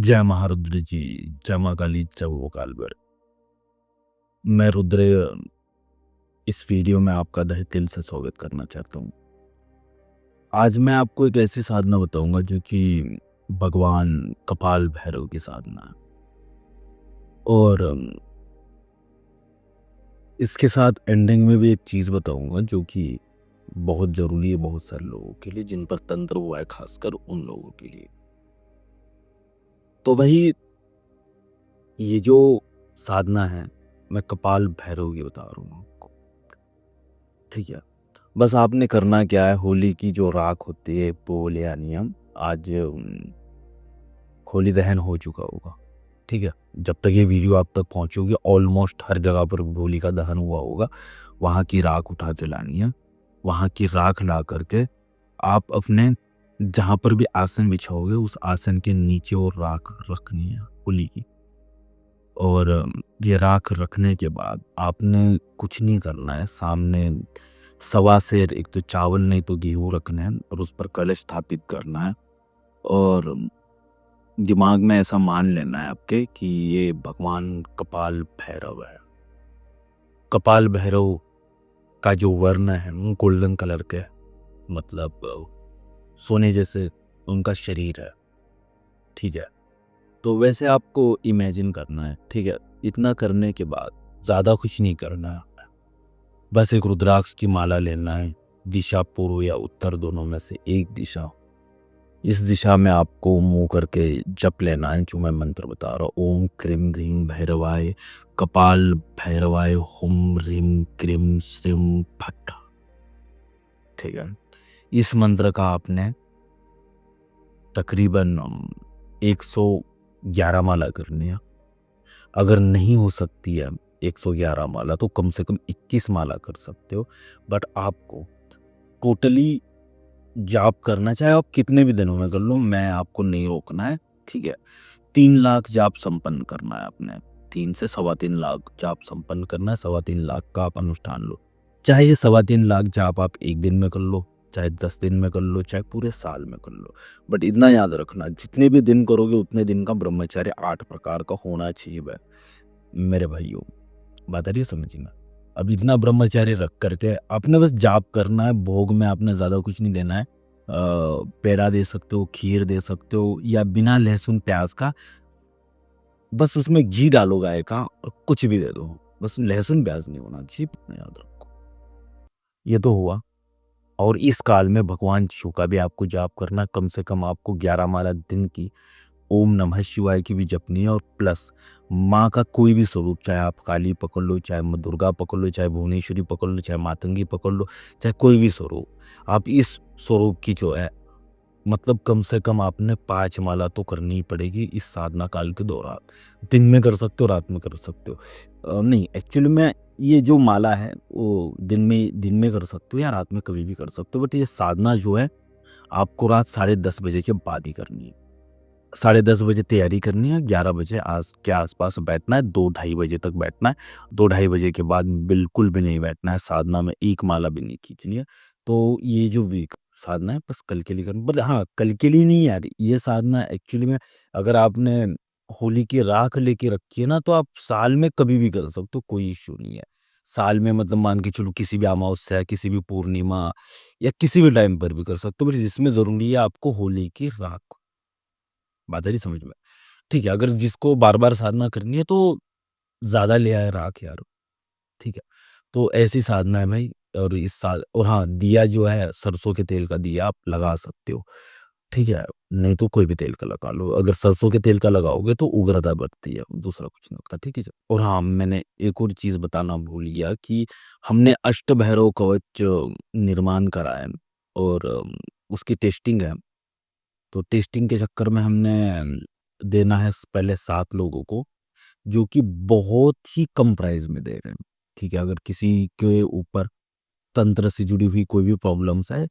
जय महारुद्र जी, जय माँ काली, जय वो कालभैरव। मैं रुद्र इस वीडियो में आपका तहे दिल से स्वागत करना चाहता हूँ। आज मैं आपको एक ऐसी साधना बताऊंगा जो कि भगवान कपाल भैरव की साधना है। और इसके साथ एंडिंग में भी एक चीज़ बताऊंगा जो कि बहुत ज़रूरी है बहुत सारे लोगों के लिए, जिन पर तंत्र हुआ है, खासकर उन लोगों के लिए। तो वही ये जो साधना है, मैं कपाल भैरव की बता रहा हूँ आपको। ठीक है, बस आपने करना क्या है, होली की जो राख होती है वो ले आनी है। आज होली दहन हो चुका होगा, ठीक है। जब तक ये वीडियो आप तक पहुंचोगी ऑलमोस्ट हर जगह पर होली का दहन हुआ होगा। वहाँ की राख उठा के लानी है। वहाँ की राख ला करके आप अपने जहाँ पर भी आसन बिछाओगे उस आसन के नीचे और राख रखनी है होली की। और ये राख रखने के बाद आपने कुछ नहीं करना है। सामने सवा सेर एक तो चावल नहीं तो गेहूँ रखना है और उस पर कलश स्थापित करना है। और दिमाग में ऐसा मान लेना है आपके कि ये भगवान कपाल भैरव है। कपाल भैरव का जो वर्ण है वो गोल्डन कलर के, मतलब सोने जैसे उनका शरीर है, ठीक है। तो वैसे आपको इमेजिन करना है, ठीक है। इतना करने के बाद ज़्यादा कुछ नहीं करना है। बस एक रुद्राक्ष की माला लेना है। दिशा पूर्व या उत्तर दोनों में से एक दिशा, इस दिशा में आपको मुंह करके जप लेना है जो मैं मंत्र बता रहा हूँ। ओम क्रीम ह्रीम भैरवाय कपाल भैरवाय हुम ह्रीम क्रीम श्रीम फट, ठीक है। इस मंत्र का आपने तकरीबन 111 माला करनी है। अगर नहीं हो सकती है 111 माला तो कम से कम 21 माला कर सकते हो। बट आपको टोटली जाप करना, चाहे आप कितने भी दिनों में कर लो, मैं आपको नहीं रोकना है, ठीक है। 3 लाख जाप संपन्न करना है आपने। 3 से 3.25 लाख जाप संपन्न करना है। 3.25 लाख का आप अनुष्ठान लो। चाहे ये 3.25 लाख जाप आप एक दिन में कर लो, चाहे 10 दिन में कर लो, चाहे पूरे साल में कर लो। बट इतना याद रखना, जितने भी दिन करोगे उतने दिन का ब्रह्मचर्य 8 प्रकार का होना चाहिए मेरे भाइयों। बात आ रही है समझ में? अब इतना ब्रह्मचर्य रख करके आपने बस जाप करना है। भोग में आपने ज़्यादा कुछ नहीं देना है। पेड़ा दे सकते हो, खीर दे सकते हो, या बिना लहसुन प्याज का बस उसमें घी डालो गाय का, और कुछ भी दे दो। बस लहसुन प्याज नहीं होना चाहिए, इतना याद रखो। ये तो हुआ। और इस काल में भगवान शिव का भी आपको जाप करना। कम से कम आपको 11 माला दिन की ओम नमः शिवाय की भी जपनी है। और प्लस माँ का कोई भी स्वरूप, चाहे आप काली पकड़ लो, चाहे माँ दुर्गा पकड़ लो, चाहे भुवनेश्वरी पकड़ लो, चाहे मातंगी पकड़ लो, चाहे कोई भी स्वरूप, आप इस स्वरूप की जो है, मतलब कम से कम आपने 5 माला तो करनी ही पड़ेगी इस साधना काल के दौरान। दिन में कर सकते हो, रात में कर सकते हो। नहीं, एक्चुअली में ये जो माला है वो दिन में कर सकते हो या रात में कभी भी कर सकते हो। बट ये साधना जो है आपको रात 10:30 बजे के बाद ही करनी है। 10:30 बजे तैयारी करनी है, 11 बजे के आसपास बैठना है, 2-2:30 बजे तक बैठना है। 2-2:30 बजे के बाद बिल्कुल भी नहीं बैठना है, साधना में एक माला भी नहीं खींचनी है। तो ये जो वीक साधना है बस कल के लिए करना। बट हाँ, कल के लिए नहीं यार, ये साधना एक्चुअली में अगर आपने होली की राख लेके रखी है ना, तो आप साल में कभी भी कर सकते हो, कोई इश्यू नहीं है। साल में मतलब मान के चलो किसी भी अमावस्या, किसी भी पूर्णिमा या किसी भी टाइम पर भी कर सकते हो। बट इसमें ज़रूरी है आपको होली की राख। बात आ रही समझ में? ठीक है, अगर जिसको बार-बार साधना करनी है तो ज़्यादा ले आए राख यार, ठीक है? तो ऐसी साधना है भाई। और इस साल और हाँ, दिया जो है सरसों के तेल का दिया आप लगा सकते हो, ठीक है? नहीं तो कोई भी तेल का लगा लो। अगर सरसों के तेल का लगाओगे तो उग्रता बढ़ती है, दूसरा कुछ नहीं होता, ठीक है? और हाँ, मैंने एक और चीज़ बताना भूल गया कि हमने अष्टभैरव कवच निर्माण करा है और उसकी टेस्टिंग है। तो टेस्टिंग के चक्कर में हमने देना है पहले 7 लोगों को, जो कि बहुत ही कम प्राइस में दे रहे हैं, ठीक है। अगर किसी के ऊपर तंत्र से जुड़ी हुई कोई भी प्रॉब्लम्स है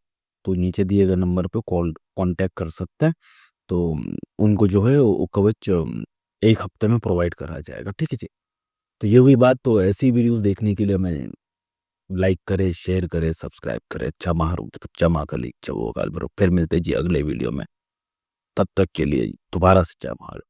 तो नीचे दिए गए नंबर पे कॉल कांटेक्ट कर सकते हैं। तो उनको जो है वो कवच 1 हफ्ते में प्रोवाइड करा जाएगा, ठीक है जी। तो ये हुई बात। तो ऐसी वीडियोस देखने के लिए मैं लाइक करे, शेयर करे, सब्सक्राइब करे। अच्छा महारूप, अच्छा महाकाली, अच्छा वो काल भैरव। फिर मिलते हैं जी अगले वीडियो में। तब तक के लिए दोबारा से जय महाकाल।